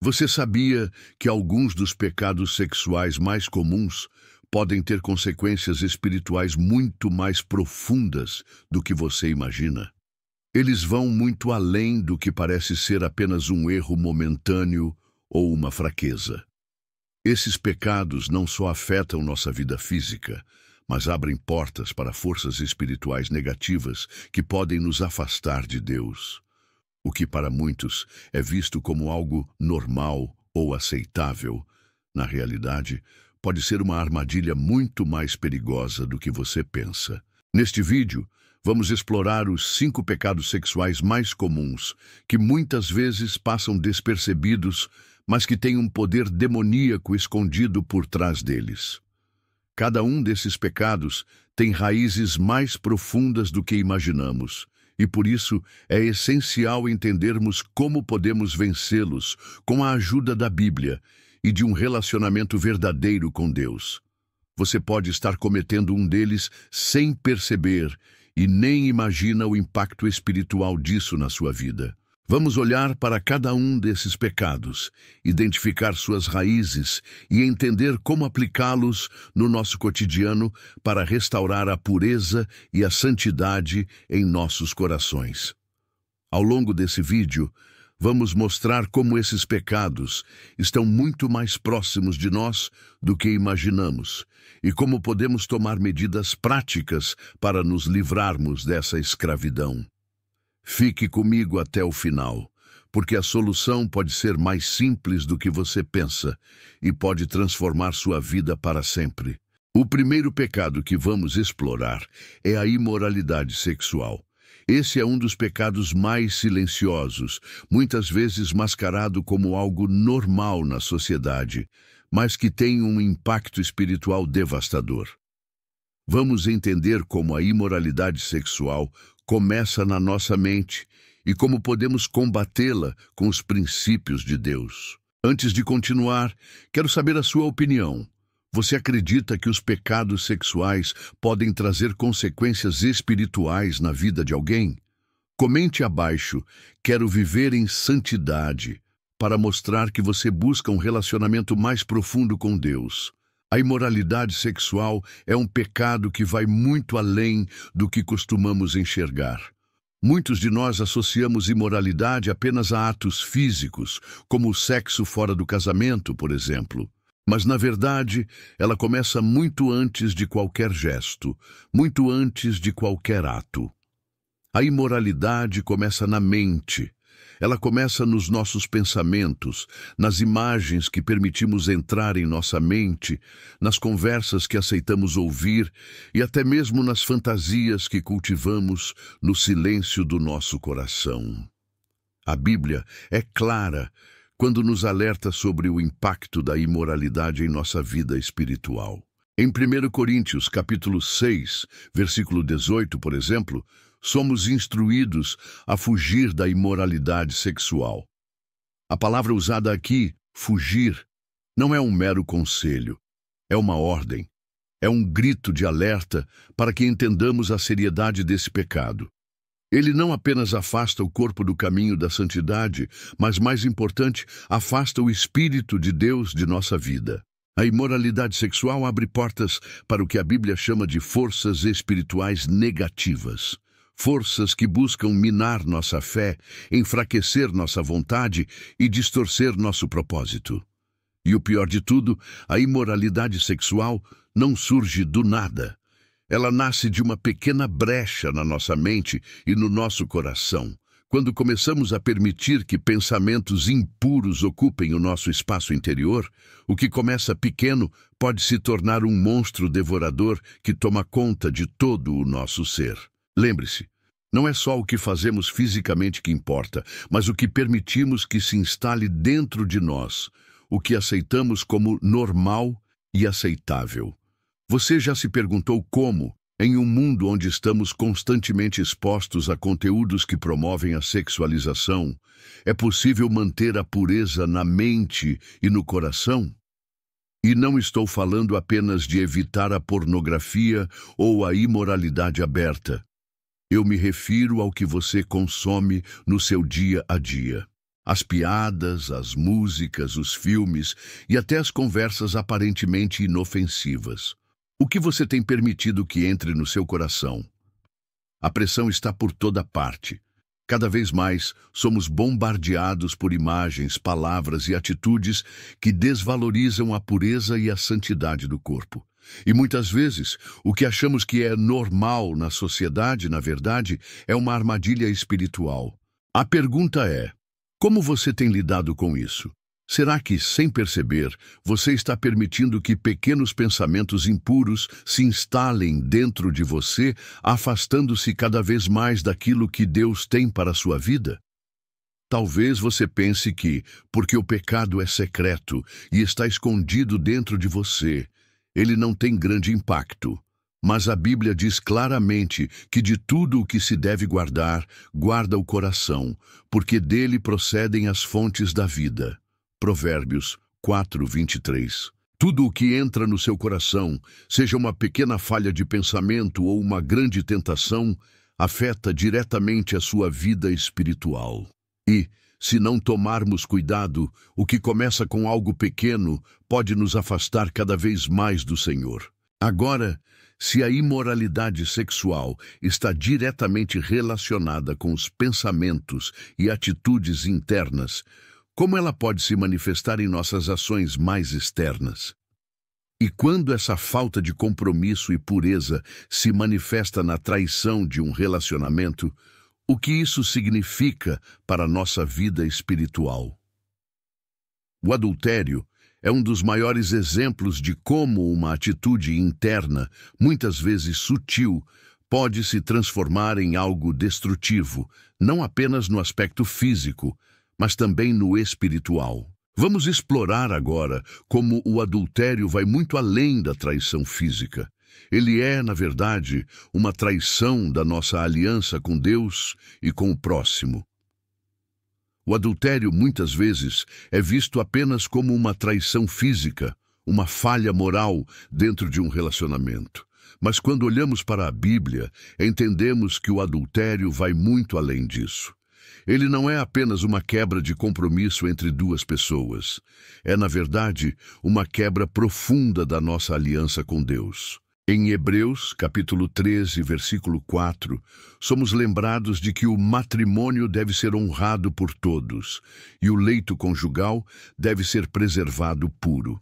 Você sabia que alguns dos pecados sexuais mais comuns podem ter consequências espirituais muito mais profundas do que você imagina? Eles vão muito além do que parece ser apenas um erro momentâneo ou uma fraqueza. Esses pecados não só afetam nossa vida física, mas abrem portas para forças espirituais negativas que podem nos afastar de Deus. O que para muitos é visto como algo normal ou aceitável, na realidade, pode ser uma armadilha muito mais perigosa do que você pensa. Neste vídeo, vamos explorar os 5 pecados sexuais mais comuns, que muitas vezes passam despercebidos, mas que têm um poder demoníaco escondido por trás deles. Cada um desses pecados tem raízes mais profundas do que imaginamos, e por isso é essencial entendermos como podemos vencê-los com a ajuda da Bíblia e de um relacionamento verdadeiro com Deus. Você pode estar cometendo um deles sem perceber e nem imagina o impacto espiritual disso na sua vida. Vamos olhar para cada um desses pecados, identificar suas raízes e entender como aplicá-los no nosso cotidiano para restaurar a pureza e a santidade em nossos corações. Ao longo desse vídeo, vamos mostrar como esses pecados estão muito mais próximos de nós do que imaginamos e como podemos tomar medidas práticas para nos livrarmos dessa escravidão. Fique comigo até o final, porque a solução pode ser mais simples do que você pensa e pode transformar sua vida para sempre. O primeiro pecado que vamos explorar é a imoralidade sexual. Esse é um dos pecados mais silenciosos, muitas vezes mascarado como algo normal na sociedade, mas que tem um impacto espiritual devastador. Vamos entender como a imoralidade sexual começa na nossa mente e como podemos combatê-la com os princípios de Deus. Antes de continuar, quero saber a sua opinião. Você acredita que os pecados sexuais podem trazer consequências espirituais na vida de alguém? Comente abaixo, quero viver em santidade, para mostrar que você busca um relacionamento mais profundo com Deus. A imoralidade sexual é um pecado que vai muito além do que costumamos enxergar. Muitos de nós associamos imoralidade apenas a atos físicos, como o sexo fora do casamento, por exemplo. Mas, na verdade, ela começa muito antes de qualquer gesto, muito antes de qualquer ato. A imoralidade começa na mente. Ela começa nos nossos pensamentos, nas imagens que permitimos entrar em nossa mente, nas conversas que aceitamos ouvir e até mesmo nas fantasias que cultivamos no silêncio do nosso coração. A Bíblia é clara quando nos alerta sobre o impacto da imoralidade em nossa vida espiritual. Em 1 Coríntios, capítulo 6, versículo 18, por exemplo, somos instruídos a fugir da imoralidade sexual. A palavra usada aqui, fugir, não é um mero conselho, é uma ordem, é um grito de alerta para que entendamos a seriedade desse pecado. Ele não apenas afasta o corpo do caminho da santidade, mas, mais importante, afasta o Espírito de Deus de nossa vida. A imoralidade sexual abre portas para o que a Bíblia chama de forças espirituais negativas. Forças que buscam minar nossa fé, enfraquecer nossa vontade e distorcer nosso propósito. E o pior de tudo, a imoralidade sexual não surge do nada. Ela nasce de uma pequena brecha na nossa mente e no nosso coração. Quando começamos a permitir que pensamentos impuros ocupem o nosso espaço interior, o que começa pequeno pode se tornar um monstro devorador que toma conta de todo o nosso ser. Lembre-se, não é só o que fazemos fisicamente que importa, mas o que permitimos que se instale dentro de nós, o que aceitamos como normal e aceitável. Você já se perguntou como, em um mundo onde estamos constantemente expostos a conteúdos que promovem a sexualização, é possível manter a pureza na mente e no coração? E não estou falando apenas de evitar a pornografia ou a imoralidade aberta. Eu me refiro ao que você consome no seu dia a dia. As piadas, as músicas, os filmes e até as conversas aparentemente inofensivas. O que você tem permitido que entre no seu coração? A pressão está por toda parte. Cada vez mais somos bombardeados por imagens, palavras e atitudes que desvalorizam a pureza e a santidade do corpo. E muitas vezes, o que achamos que é normal na sociedade, na verdade, é uma armadilha espiritual. A pergunta é: como você tem lidado com isso? Será que, sem perceber, você está permitindo que pequenos pensamentos impuros se instalem dentro de você, afastando-se cada vez mais daquilo que Deus tem para a sua vida? Talvez você pense que, porque o pecado é secreto e está escondido dentro de você, ele não tem grande impacto. Mas a Bíblia diz claramente que de tudo o que se deve guardar, guarda o coração, porque dele procedem as fontes da vida. Provérbios 4:23. Tudo o que entra no seu coração, seja uma pequena falha de pensamento ou uma grande tentação, afeta diretamente a sua vida espiritual. E, se não tomarmos cuidado, o que começa com algo pequeno pode nos afastar cada vez mais do Senhor. Agora, se a imoralidade sexual está diretamente relacionada com os pensamentos e atitudes internas, como ela pode se manifestar em nossas ações mais externas? E quando essa falta de compromisso e pureza se manifesta na traição de um relacionamento, o que isso significa para a nossa vida espiritual? O adultério é um dos maiores exemplos de como uma atitude interna, muitas vezes sutil, pode se transformar em algo destrutivo, não apenas no aspecto físico, mas também no espiritual. Vamos explorar agora como o adultério vai muito além da traição física. Ele é, na verdade, uma traição da nossa aliança com Deus e com o próximo. O adultério, muitas vezes, é visto apenas como uma traição física, uma falha moral dentro de um relacionamento. Mas quando olhamos para a Bíblia, entendemos que o adultério vai muito além disso. Ele não é apenas uma quebra de compromisso entre duas pessoas. É, na verdade, uma quebra profunda da nossa aliança com Deus. Em Hebreus, capítulo 13, versículo 4, somos lembrados de que o matrimônio deve ser honrado por todos e o leito conjugal deve ser preservado puro.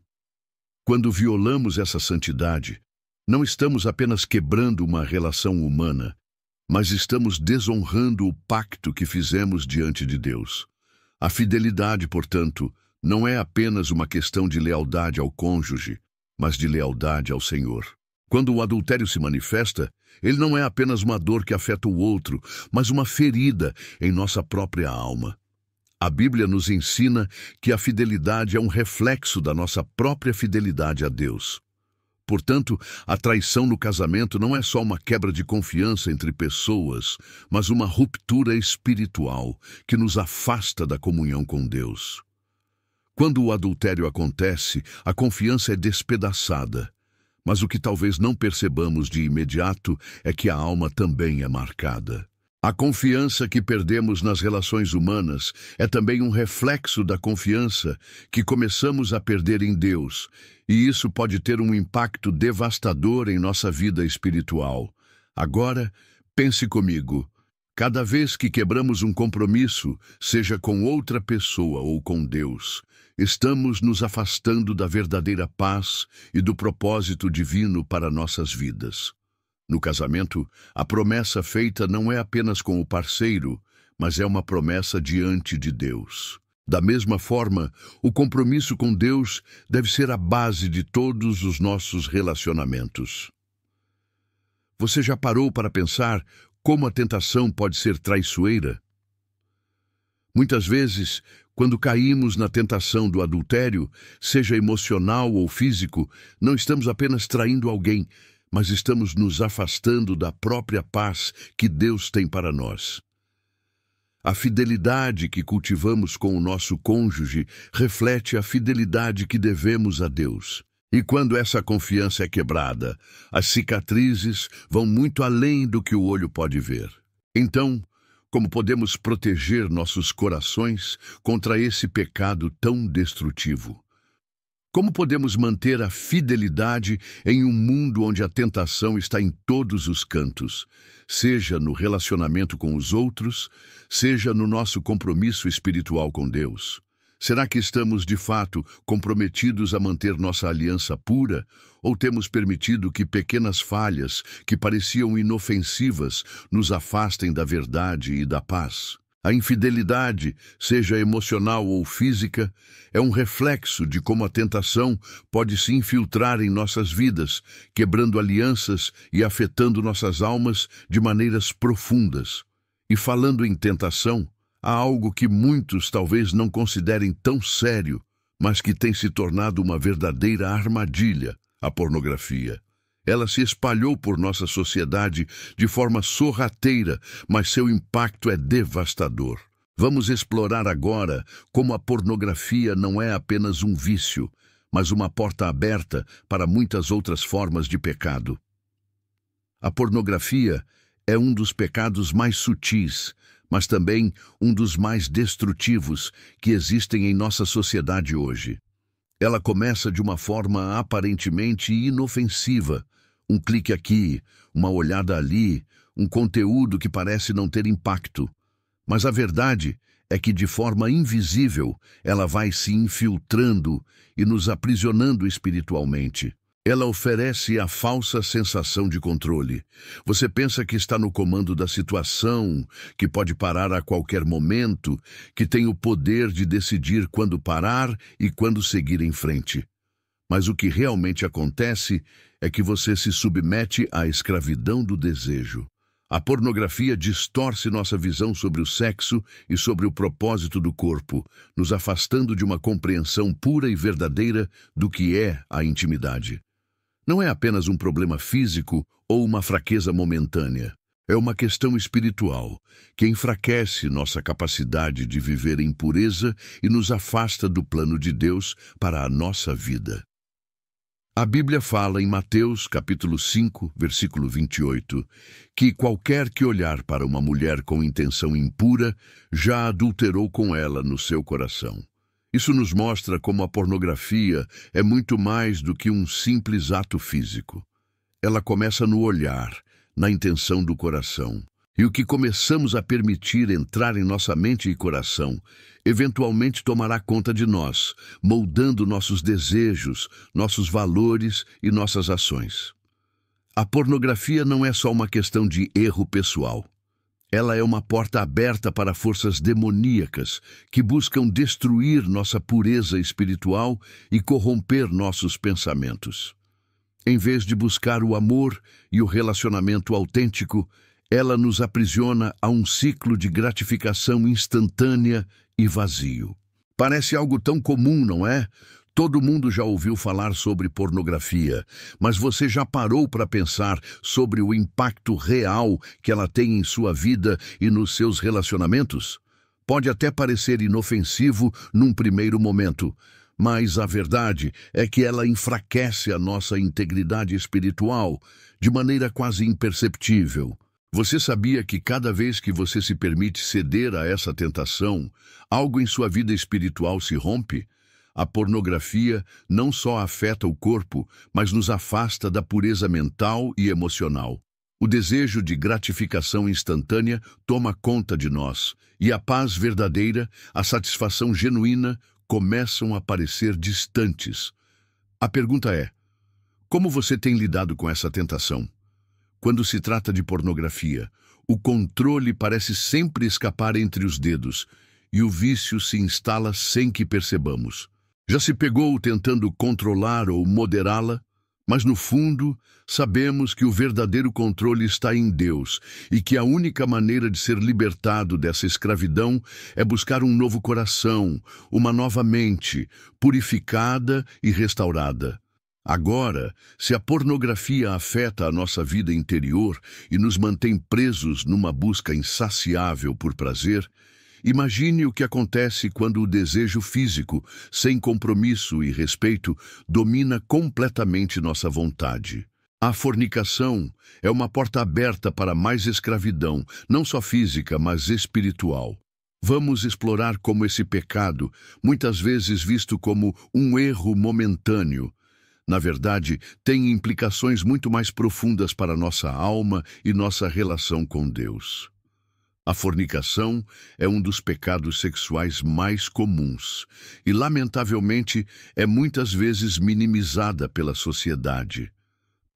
Quando violamos essa santidade, não estamos apenas quebrando uma relação humana, mas estamos desonrando o pacto que fizemos diante de Deus. A fidelidade, portanto, não é apenas uma questão de lealdade ao cônjuge, mas de lealdade ao Senhor. Quando o adultério se manifesta, ele não é apenas uma dor que afeta o outro, mas uma ferida em nossa própria alma. A Bíblia nos ensina que a fidelidade é um reflexo da nossa própria fidelidade a Deus. Portanto, a traição no casamento não é só uma quebra de confiança entre pessoas, mas uma ruptura espiritual que nos afasta da comunhão com Deus. Quando o adultério acontece, a confiança é despedaçada. Mas o que talvez não percebamos de imediato é que a alma também é marcada. A confiança que perdemos nas relações humanas é também um reflexo da confiança que começamos a perder em Deus, e isso pode ter um impacto devastador em nossa vida espiritual. Agora, pense comigo. Cada vez que quebramos um compromisso, seja com outra pessoa ou com Deus, estamos nos afastando da verdadeira paz e do propósito divino para nossas vidas. No casamento, a promessa feita não é apenas com o parceiro, mas é uma promessa diante de Deus. Da mesma forma, o compromisso com Deus deve ser a base de todos os nossos relacionamentos. Você já parou para pensar como a tentação pode ser traiçoeira? Muitas vezes, quando caímos na tentação do adultério, seja emocional ou físico, não estamos apenas traindo alguém, mas estamos nos afastando da própria paz que Deus tem para nós. A fidelidade que cultivamos com o nosso cônjuge reflete a fidelidade que devemos a Deus. E quando essa confiança é quebrada, as cicatrizes vão muito além do que o olho pode ver. Então, Como podemos proteger nossos corações contra esse pecado tão destrutivo? Como podemos manter a fidelidade em um mundo onde a tentação está em todos os cantos, seja no relacionamento com os outros, seja no nosso compromisso espiritual com Deus? Será que estamos, de fato, comprometidos a manter nossa aliança pura, ou temos permitido que pequenas falhas, que pareciam inofensivas, nos afastem da verdade e da paz? A infidelidade, seja emocional ou física, é um reflexo de como a tentação pode se infiltrar em nossas vidas, quebrando alianças e afetando nossas almas de maneiras profundas. E falando em tentação, há algo que muitos talvez não considerem tão sério, mas que tem se tornado uma verdadeira armadilha: a pornografia. Ela se espalhou por nossa sociedade de forma sorrateira, mas seu impacto é devastador. Vamos explorar agora como a pornografia não é apenas um vício, mas uma porta aberta para muitas outras formas de pecado. A pornografia é um dos pecados mais sutis, mas também um dos mais destrutivos que existem em nossa sociedade hoje. Ela começa de uma forma aparentemente inofensiva. Um clique aqui, uma olhada ali, um conteúdo que parece não ter impacto. Mas a verdade é que, de forma invisível, ela vai se infiltrando e nos aprisionando espiritualmente. Ela oferece a falsa sensação de controle. Você pensa que está no comando da situação, que pode parar a qualquer momento, que tem o poder de decidir quando parar e quando seguir em frente. Mas o que realmente acontece é que você se submete à escravidão do desejo. A pornografia distorce nossa visão sobre o sexo e sobre o propósito do corpo, nos afastando de uma compreensão pura e verdadeira do que é a intimidade. Não é apenas um problema físico ou uma fraqueza momentânea. É uma questão espiritual, que enfraquece nossa capacidade de viver em pureza e nos afasta do plano de Deus para a nossa vida. A Bíblia fala em Mateus, capítulo 5, versículo 28, que qualquer que olhar para uma mulher com intenção impura já adulterou com ela no seu coração. Isso nos mostra como a pornografia é muito mais do que um simples ato físico. Ela começa no olhar, na intenção do coração. E o que começamos a permitir entrar em nossa mente e coração, eventualmente tomará conta de nós, moldando nossos desejos, nossos valores e nossas ações. A pornografia não é só uma questão de erro pessoal. Ela é uma porta aberta para forças demoníacas que buscam destruir nossa pureza espiritual e corromper nossos pensamentos. Em vez de buscar o amor e o relacionamento autêntico, ela nos aprisiona a um ciclo de gratificação instantânea e vazio. Parece algo tão comum, não é? Todo mundo já ouviu falar sobre pornografia, mas você já parou para pensar sobre o impacto real que ela tem em sua vida e nos seus relacionamentos? Pode até parecer inofensivo num primeiro momento, mas a verdade é que ela enfraquece a nossa integridade espiritual de maneira quase imperceptível. Você sabia que cada vez que você se permite ceder a essa tentação, algo em sua vida espiritual se rompe? A pornografia não só afeta o corpo, mas nos afasta da pureza mental e emocional. O desejo de gratificação instantânea toma conta de nós, e a paz verdadeira, a satisfação genuína, começam a parecer distantes. A pergunta é: como você tem lidado com essa tentação? Quando se trata de pornografia, o controle parece sempre escapar entre os dedos, e o vício se instala sem que percebamos. Já se pegou tentando controlar ou moderá-la? Mas no fundo, sabemos que o verdadeiro controle está em Deus e que a única maneira de ser libertado dessa escravidão é buscar um novo coração, uma nova mente, purificada e restaurada. Agora, se a pornografia afeta a nossa vida interior e nos mantém presos numa busca insaciável por prazer, imagine o que acontece quando o desejo físico, sem compromisso e respeito, domina completamente nossa vontade. A fornicação é uma porta aberta para mais escravidão, não só física, mas espiritual. Vamos explorar como esse pecado, muitas vezes visto como um erro momentâneo, na verdade, tem implicações muito mais profundas para nossa alma e nossa relação com Deus. A fornicação é um dos pecados sexuais mais comuns e, lamentavelmente, é muitas vezes minimizada pela sociedade.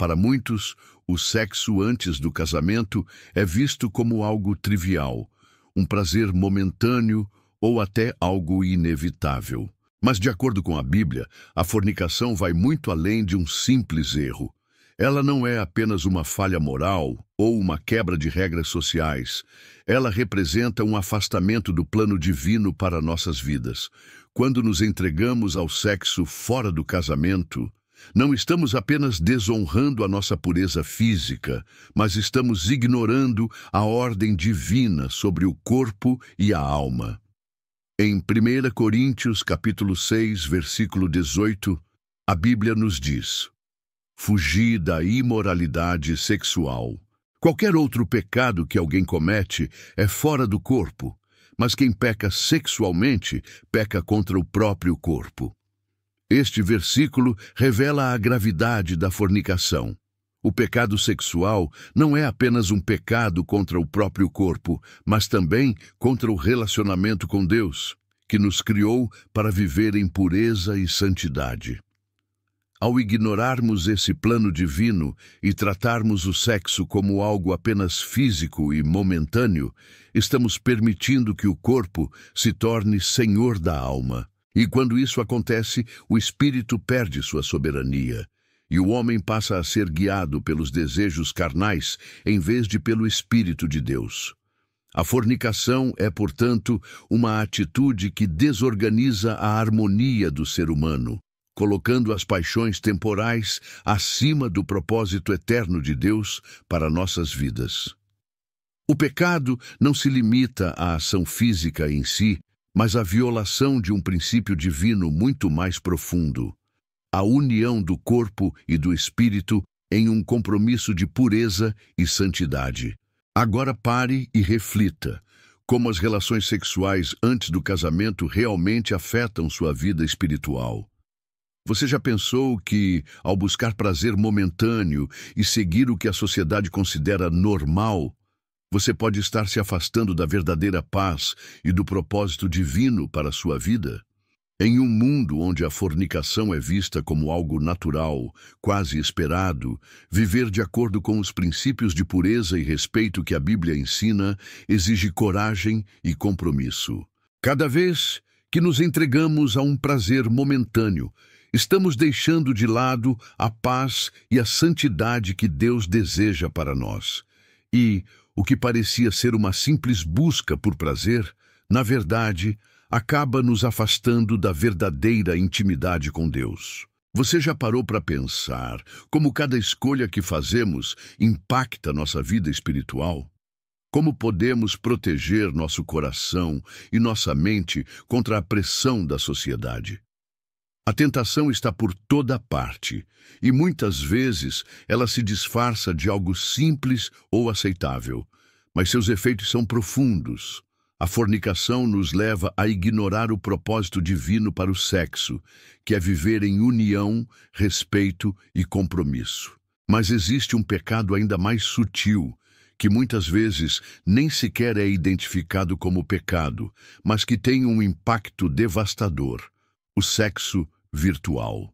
Para muitos, o sexo antes do casamento é visto como algo trivial, um prazer momentâneo ou até algo inevitável. Mas, de acordo com a Bíblia, a fornicação vai muito além de um simples erro. Ela não é apenas uma falha moral ou uma quebra de regras sociais. Ela representa um afastamento do plano divino para nossas vidas. Quando nos entregamos ao sexo fora do casamento, não estamos apenas desonrando a nossa pureza física, mas estamos ignorando a ordem divina sobre o corpo e a alma. Em 1 Coríntios, capítulo 6, versículo 18, a Bíblia nos diz: Fugi da imoralidade sexual. Qualquer outro pecado que alguém comete é fora do corpo, mas quem peca sexualmente peca contra o próprio corpo. Este versículo revela a gravidade da fornicação. O pecado sexual não é apenas um pecado contra o próprio corpo, mas também contra o relacionamento com Deus, que nos criou para viver em pureza e santidade. Ao ignorarmos esse plano divino e tratarmos o sexo como algo apenas físico e momentâneo, estamos permitindo que o corpo se torne senhor da alma. E quando isso acontece, o espírito perde sua soberania. E o homem passa a ser guiado pelos desejos carnais em vez de pelo Espírito de Deus. A fornicação é, portanto, uma atitude que desorganiza a harmonia do ser humano, colocando as paixões temporais acima do propósito eterno de Deus para nossas vidas. O pecado não se limita à ação física em si, mas à violação de um princípio divino muito mais profundo. A união do corpo e do espírito em um compromisso de pureza e santidade. Agora pare e reflita como as relações sexuais antes do casamento realmente afetam sua vida espiritual. Você já pensou que, ao buscar prazer momentâneo e seguir o que a sociedade considera normal, você pode estar se afastando da verdadeira paz e do propósito divino para a sua vida? Em um mundo onde a fornicação é vista como algo natural, quase esperado, viver de acordo com os princípios de pureza e respeito que a Bíblia ensina exige coragem e compromisso. Cada vez que nos entregamos a um prazer momentâneo, estamos deixando de lado a paz e a santidade que Deus deseja para nós. E o que parecia ser uma simples busca por prazer, na verdade, acaba nos afastando da verdadeira intimidade com Deus. Você já parou para pensar como cada escolha que fazemos impacta nossa vida espiritual? Como podemos proteger nosso coração e nossa mente contra a pressão da sociedade? A tentação está por toda parte, e muitas vezes ela se disfarça de algo simples ou aceitável, mas seus efeitos são profundos. A fornicação nos leva a ignorar o propósito divino para o sexo, que é viver em união, respeito e compromisso. Mas existe um pecado ainda mais sutil, que muitas vezes nem sequer é identificado como pecado, mas que tem um impacto devastador: o sexo virtual.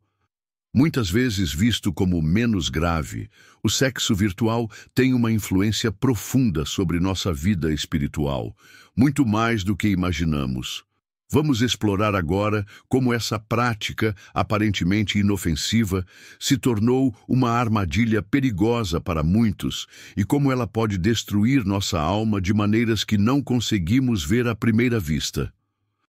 Muitas vezes visto como menos grave, o sexo virtual tem uma influência profunda sobre nossa vida espiritual, muito mais do que imaginamos. Vamos explorar agora como essa prática, aparentemente inofensiva, se tornou uma armadilha perigosa para muitos e como ela pode destruir nossa alma de maneiras que não conseguimos ver à primeira vista.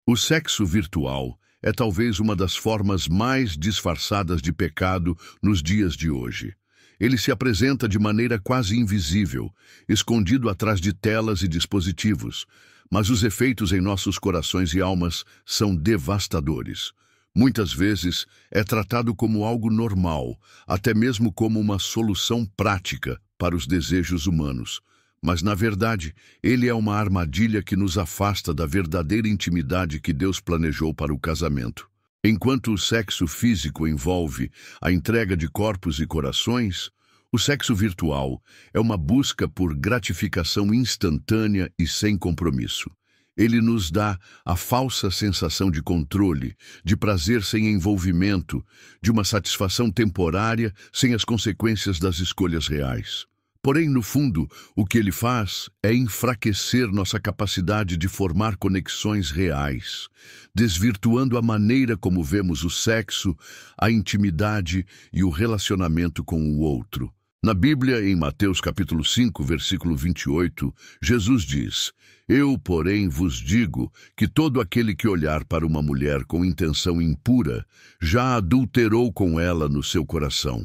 O sexo virtual é talvez uma das formas mais disfarçadas de pecado nos dias de hoje. Ele se apresenta de maneira quase invisível, escondido atrás de telas e dispositivos, mas os efeitos em nossos corações e almas são devastadores. Muitas vezes é tratado como algo normal, até mesmo como uma solução prática para os desejos humanos. Mas, na verdade, ele é uma armadilha que nos afasta da verdadeira intimidade que Deus planejou para o casamento. Enquanto o sexo físico envolve a entrega de corpos e corações, o sexo virtual é uma busca por gratificação instantânea e sem compromisso. Ele nos dá a falsa sensação de controle, de prazer sem envolvimento, de uma satisfação temporária sem as consequências das escolhas reais. Porém, no fundo, o que ele faz é enfraquecer nossa capacidade de formar conexões reais, desvirtuando a maneira como vemos o sexo, a intimidade e o relacionamento com o outro. Na Bíblia, em Mateus capítulo 5, versículo 28, Jesus diz: Eu, porém, vos digo que todo aquele que olhar para uma mulher com intenção impura já adulterou com ela no seu coração.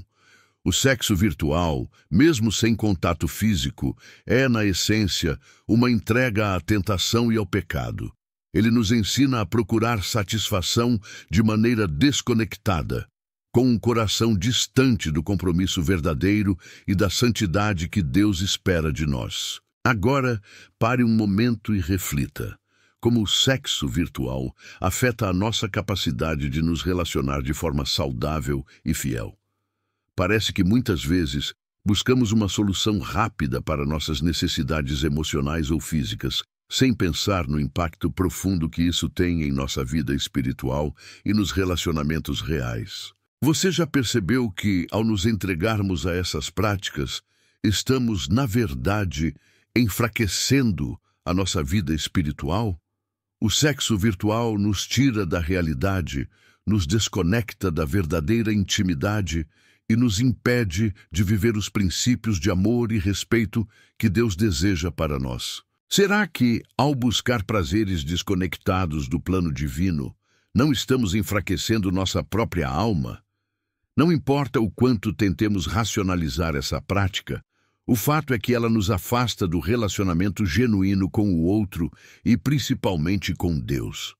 O sexo virtual, mesmo sem contato físico, é, na essência, uma entrega à tentação e ao pecado. Ele nos ensina a procurar satisfação de maneira desconectada, com um coração distante do compromisso verdadeiro e da santidade que Deus espera de nós. Agora, pare um momento e reflita. Como o sexo virtual afeta a nossa capacidade de nos relacionar de forma saudável e fiel. Parece que muitas vezes buscamos uma solução rápida para nossas necessidades emocionais ou físicas, sem pensar no impacto profundo que isso tem em nossa vida espiritual e nos relacionamentos reais. Você já percebeu que, ao nos entregarmos a essas práticas, estamos, na verdade, enfraquecendo a nossa vida espiritual? O sexo virtual nos tira da realidade, nos desconecta da verdadeira intimidade e nos impede de viver os princípios de amor e respeito que Deus deseja para nós. Será que, ao buscar prazeres desconectados do plano divino, não estamos enfraquecendo nossa própria alma? Não importa o quanto tentemos racionalizar essa prática, o fato é que ela nos afasta do relacionamento genuíno com o outro e principalmente com Deus.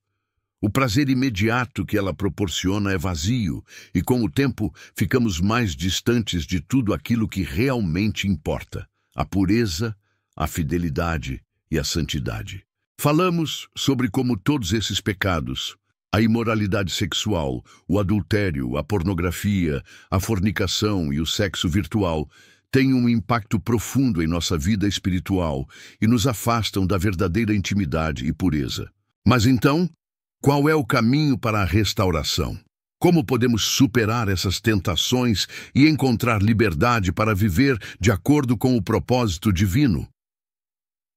O prazer imediato que ela proporciona é vazio e, com o tempo, ficamos mais distantes de tudo aquilo que realmente importa: a pureza, a fidelidade e a santidade. Falamos sobre como todos esses pecados, a imoralidade sexual, o adultério, a pornografia, a fornicação e o sexo virtual, têm um impacto profundo em nossa vida espiritual e nos afastam da verdadeira intimidade e pureza. Mas então, qual é o caminho para a restauração? Como podemos superar essas tentações e encontrar liberdade para viver de acordo com o propósito divino?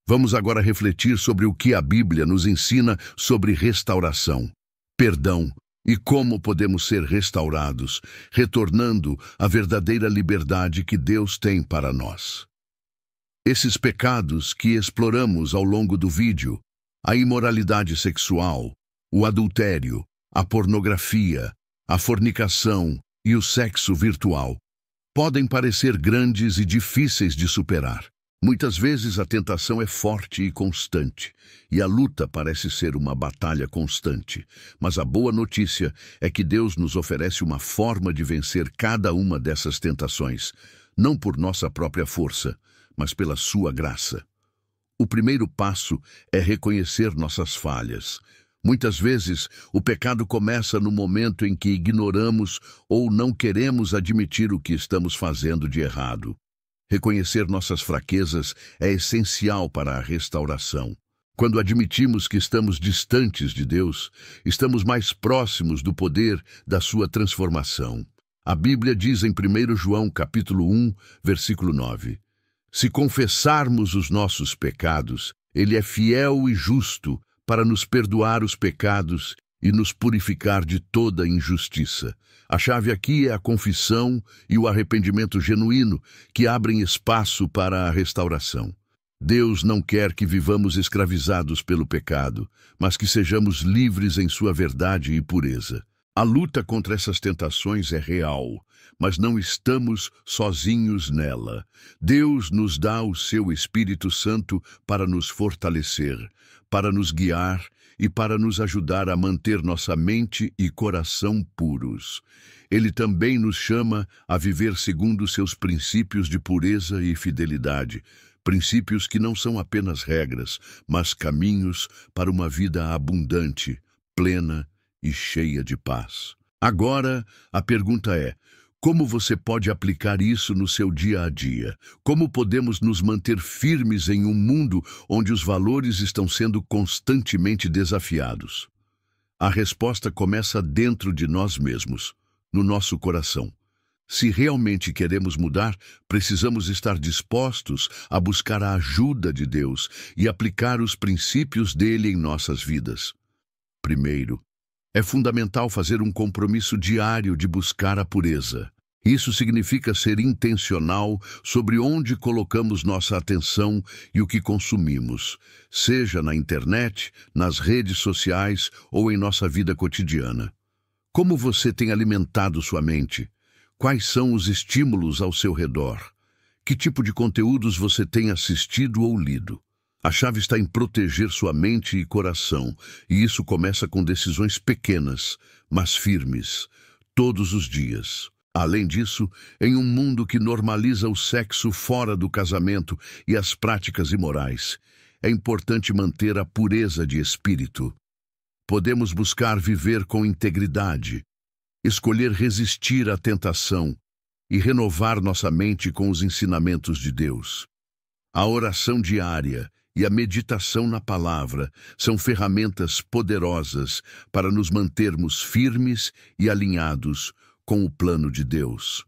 Vamos agora refletir sobre o que a Bíblia nos ensina sobre restauração, perdão e como podemos ser restaurados, retornando à verdadeira liberdade que Deus tem para nós. Esses pecados que exploramos ao longo do vídeo, a imoralidade sexual, o adultério, a pornografia, a fornicação e o sexo virtual, podem parecer grandes e difíceis de superar. Muitas vezes a tentação é forte e constante, e a luta parece ser uma batalha constante. Mas a boa notícia é que Deus nos oferece uma forma de vencer cada uma dessas tentações, não por nossa própria força, mas pela sua graça. O primeiro passo é reconhecer nossas falhas. Muitas vezes, o pecado começa no momento em que ignoramos ou não queremos admitir o que estamos fazendo de errado. Reconhecer nossas fraquezas é essencial para a restauração. Quando admitimos que estamos distantes de Deus, estamos mais próximos do poder da sua transformação. A Bíblia diz em 1 João capítulo 1, versículo 9: Se confessarmos os nossos pecados, Ele é fiel e justo para nos perdoar os pecados e nos purificar de toda injustiça. A chave aqui é a confissão e o arrependimento genuíno, que abrem espaço para a restauração. Deus não quer que vivamos escravizados pelo pecado, mas que sejamos livres em sua verdade e pureza. A luta contra essas tentações é real, mas não estamos sozinhos nela. Deus nos dá o seu Espírito Santo para nos fortalecer, para nos guiar e para nos ajudar a manter nossa mente e coração puros. Ele também nos chama a viver segundo seus princípios de pureza e fidelidade, princípios que não são apenas regras, mas caminhos para uma vida abundante, plena e cheia de paz. Agora, a pergunta é: como você pode aplicar isso no seu dia a dia? Como podemos nos manter firmes em um mundo onde os valores estão sendo constantemente desafiados? A resposta começa dentro de nós mesmos, no nosso coração. Se realmente queremos mudar, precisamos estar dispostos a buscar a ajuda de Deus e aplicar os princípios dele em nossas vidas. Primeiro, é fundamental fazer um compromisso diário de buscar a pureza. Isso significa ser intencional sobre onde colocamos nossa atenção e o que consumimos, seja na internet, nas redes sociais ou em nossa vida cotidiana. Como você tem alimentado sua mente? Quais são os estímulos ao seu redor? Que tipo de conteúdos você tem assistido ou lido? A chave está em proteger sua mente e coração, e isso começa com decisões pequenas, mas firmes, todos os dias. Além disso, em um mundo que normaliza o sexo fora do casamento e as práticas imorais, é importante manter a pureza de espírito. Podemos buscar viver com integridade, escolher resistir à tentação e renovar nossa mente com os ensinamentos de Deus. A oração diária e a meditação na palavra são ferramentas poderosas para nos mantermos firmes e alinhados com o plano de Deus.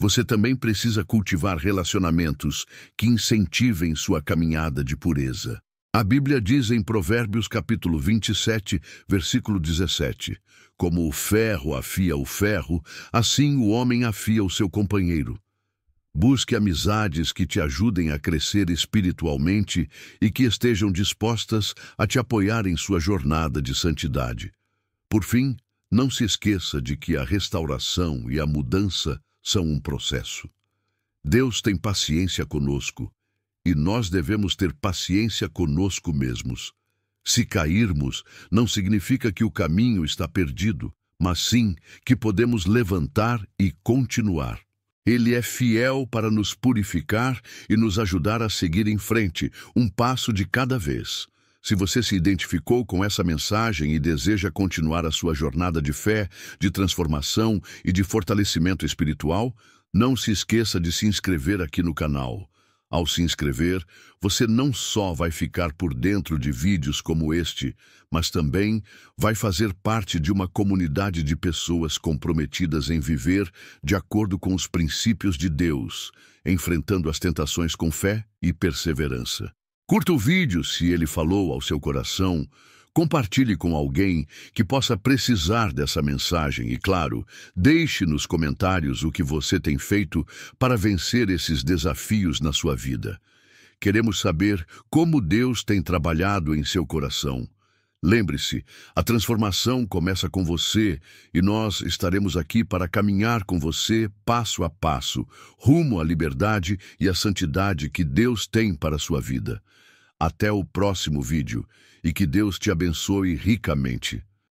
Você também precisa cultivar relacionamentos que incentivem sua caminhada de pureza. A Bíblia diz em Provérbios capítulo 27, versículo 17, como o ferro afia o ferro, assim o homem afia o seu companheiro. Busque amizades que te ajudem a crescer espiritualmente e que estejam dispostas a te apoiar em sua jornada de santidade. Por fim, não se esqueça de que a restauração e a mudança são um processo. Deus tem paciência conosco, e nós devemos ter paciência conosco mesmos. Se cairmos, não significa que o caminho está perdido, mas sim que podemos levantar e continuar. Ele é fiel para nos purificar e nos ajudar a seguir em frente, um passo de cada vez. Se você se identificou com essa mensagem e deseja continuar a sua jornada de fé, de transformação e de fortalecimento espiritual, não se esqueça de se inscrever aqui no canal. Ao se inscrever, você não só vai ficar por dentro de vídeos como este, mas também vai fazer parte de uma comunidade de pessoas comprometidas em viver de acordo com os princípios de Deus, enfrentando as tentações com fé e perseverança. Curta o vídeo se ele falou ao seu coração. Compartilhe com alguém que possa precisar dessa mensagem e, claro, deixe nos comentários o que você tem feito para vencer esses desafios na sua vida. Queremos saber como Deus tem trabalhado em seu coração. Lembre-se, a transformação começa com você e nós estaremos aqui para caminhar com você passo a passo, rumo à liberdade e à santidade que Deus tem para a sua vida. Até o próximo vídeo e que Deus te abençoe ricamente.